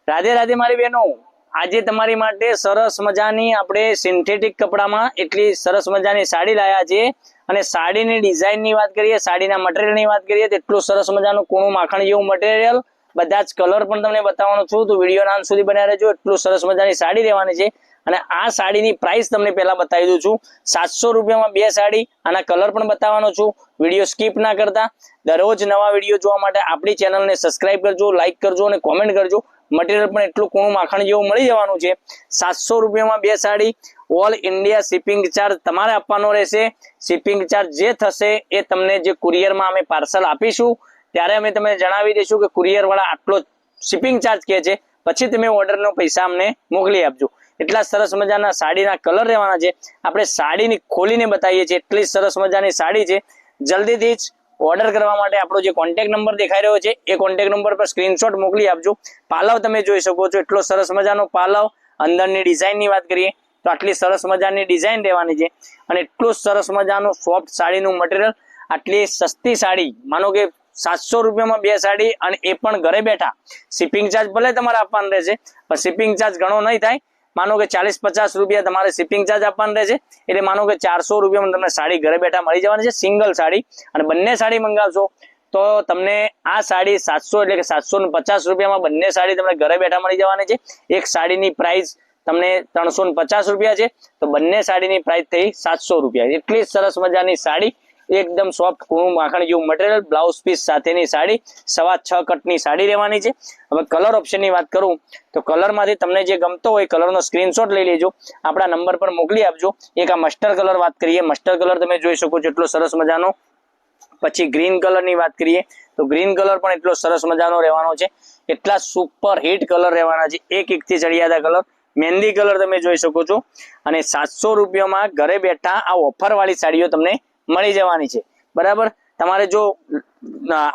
રાધે રાધે મારી બહેનો, આજે તમારી માટે સરસ મજાની આપણે સિન્થેટિક કપડામાં એટલી સરસ મજાની સાડી લાયા છે અને સાડીની ડિઝાઇનની વાત કરીએ, સાડીના મટીરિયલની વાત કરીએ તો એટલું સરસ મજાનું કૂણું માખણ જેવું મટીરિયલ, બધા જ કલર પણ તમને બતાવવાનો છું, તો વિડીયોના અંત સુધી બન્યા રહેજો. એટલું સરસ મજાની સાડી લેવાની છે અને આ સાડીની પ્રાઇસ તમને પહેલા બતાવી દઉં છું. 700 રૂપિયામાં બે સાડી, આના કલર પણ બતાવવાનો છું. વિડીયો સ્કીપ ના કરતા. દરરોજ નવા વિડીયો જોવા માટે આપણી ચેનલને સબસ્ક્રાઇબ કરજો, લાઇક કરજો અને કોમેન્ટ કરજો. મટીરિયલ પણ એટલું કૂણું માખણ જેવું મળી જવાનું છે. 700 રૂપિયામાં બે sari. All India shipping charge તમારે આપવાનો રહેશે. શિપિંગ ચાર્જ જે થશે એ તમને જે કુરિયરમાં અમે પાર્સલ આપીશું ત્યારે અમે તમને જણાવી દઈશું કે કુરિયર વાળા આટલો શિપિંગ ચાર્જ કહે છે, પછી તમે ઓર્ડરનો પૈસા અમને મોકલી આપજો. એટલા સરસ મજાના સાડીના કલર રહેવાના છે. આપણે સાડીની ખોલીને બતાવીએ છીએ, એટલી સરસ મજાની સાડી છે. જલ્દીથી જ ઓર્ડર કરવા માટે આપણો જે કોન્ટેક્ટ નંબર દેખાઈ રહ્યો છે એ કોન્ટેક્ટ નંબર પર સ્ક્રીનશોટ મોકલી આપજો. પાલવ તમે જોઈ શકો છો, એટલો સરસ મજાનો પાલવ. અંદરની ડિઝાઇનની વાત કરીએ તો આટલી સરસ મજાની ડિઝાઇન રહેવાની છે અને એટલું સરસ મજાનું સોફ્ટ સાડીનું મટીરિયલ. આટલી સસ્તી સાડી, માનો કે 700 રૂપિયામાં બે સાડી, અને એ પણ ઘરે બેઠા. શિપિંગ ચાર્જ ભલે તમારે આપવાનો રહેશે, પણ શિપિંગ ચાર્જ ઘણો નહીં થાય. માનો કે 40-50 રૂપિયા તમારે શિપિંગ ચાર્જ આપવાનો રહેશે, એટલે માનો કે 400 રૂપિયામાં તમને સાડી ઘરે બેઠા મળી જવાની છે, સિંગલ સાડી. અને બંને સાડી મંગાવશો તો તમને આ સાડી 700 એટલે કે 750 રૂપિયામાં બંને સાડી તમને ઘરે બેઠા મળી જવાની છે. એક સાડીની પ્રાઇસ તમને 350 રૂપિયા છે, તો બંને સાડીની પ્રાઇસ થઈ 700 રૂપિયા. એટલી સરસ મજાની સાડી, એકદમ સોફ્ટ કૂણું માખણ જેવું મટીરિયલ, બ્લાઉઝ પીસ સાથેની સાડી, 6.25 કટની સાડી રહેવાની છે. હવે કલર ઓપ્શનની વાત કરું તો કલરમાંથી તમને જે ગમતો હોય કલરનો સ્ક્રીનશોટ લઈ લેજો, આપણા નંબર પર મોકલી આપજો. એક આ મસ્ટર્ડ કલર વાત કરીએ, મસ્ટર્ડ કલર તમે જોઈ શકો છો એટલો સરસ મજાનો. પછી ગ્રીન કલરની વાત કરીએ તો ગ્રીન કલર પણ એટલો સરસ મજાનો રહેવાનો છે. એટલા સુપર હિટ કલર રહેવાના છે, એક એકથી ચડિયાતા કલર. મહેંદી કલર તમે જોઈ શકો છો. અને 700 રૂપિયામાં ઘરે બેઠા આ ઓફર વાળી સાડીઓ તમને મળી જવાની છે. બરાબર, તમારે જો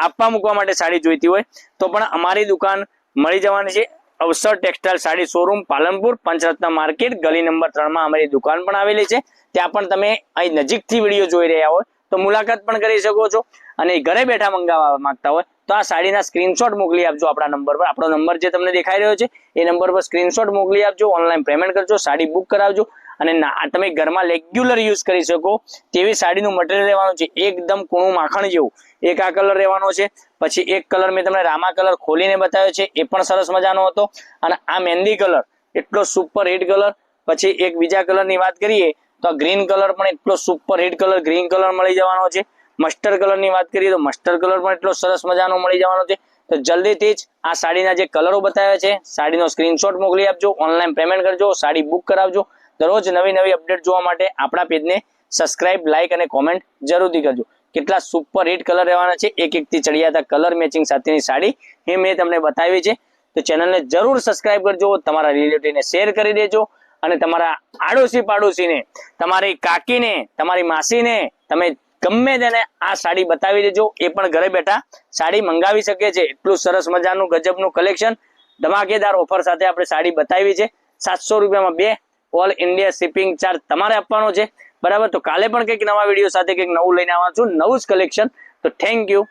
આપવા મૂકવા માટે સાડી જોઈતી હોય તો પણ અમારી દુકાન મળી જવાની છે. અવસર ટેક્સટાઇલ સાડી શોરૂમ, પાલનપુર, પંચરત્ન માર્કેટ, ગલી નંબર 3 માં અમારી દુકાન પણ આવેલી છે. ત્યાં પણ તમે અહીં નજીકથી વિડીયો જોઈ રહ્યા હોય તો મુલાકાત પણ કરી શકો છો. અને ઘરે બેઠા મંગાવવા માંગતા હોય તો આ સાડીના સ્ક્રીનશોટ મોકલી આપજો આપણા નંબર પર. આપણો નંબર જે તમને દેખાઈ રહ્યો છે એ નંબર પર સ્ક્રીનશોટ મોકલી આપજો, ઓનલાઈન પેમેન્ટ કરજો, સાડી બુક કરાવજો. અને તમે ઘરમાં રેગ્યુલર યુઝ કરી શકો તેવી સાડીનું મટીરિયલ રહેવાનું છે, એકદમ કૂણું માખણ જેવું. એક આ કલર રહેવાનો છે, પછી એક કલર મેં તમને રામા કલર ખોલીને બતાવ્યો છે, એ પણ સરસ મજાનો હતો. અને આ મહેંદી કલર એટલો સુપર હિટ કલર. પછી એક બીજા કલરની વાત કરીએ તો આ ગ્રીન કલર પણ એટલો super hit colour, green colour મળી જવાનો છે. મસ્ટર્ડ કલરની વાત કરીએ તો મસ્ટર્ડ કલર પણ એટલો સરસ મજાનો મળી જવાનો છે. તો જલ્દીથી જ આ સાડીના જે કલરો બતાવ્યા છે સાડીનો સ્ક્રીનશોટ મોકલી આપજો, ઓનલાઈન પેમેન્ટ કરજો, સાડી બુક કરાવજો. દરરોજ નવી નવી અપડેટ જોવા માટે આપણા પેજને સબસ્ક્રાઇબ, લાઇક અને કોમેન્ટ જરૂરથી કરજો. કેટલા સુપર હિટ કલર રહેવાના છે, એક એકથી ચડિયાતા કલર મેચિંગ સાથેની સાડી એ મેં તમને બતાવી છે. તો ચેનલને જરૂર સબસ્ક્રાઇબ કરજો, તમારા રિલેટિવને શેર કરી દેજો. અને તમારા આડોશી પાડોશીને, તમારી કાકીને, તમારી માસીને, તમે ગમે તેને આ સાડી બતાવી દેજો, એ પણ ઘરે બેઠા સાડી મંગાવી શકે છે. એટલું સરસ મજાનું ગજબનું કલેક્શન, ધમાકેદાર ઓફર સાથે આપણે સાડી બતાવી છે. 700 રૂપિયામાં બે. ઓલ ઇન્ડિયા શિપિંગ ચાર્જ તમારે આપવાનો છે. બરાબર, તો કાલે પણ કંઈક નવા વિડીયો સાથે કંઈક નવું લઈને આવવાનું છું, નવું જ કલેક્શન. તો થેન્ક યુ.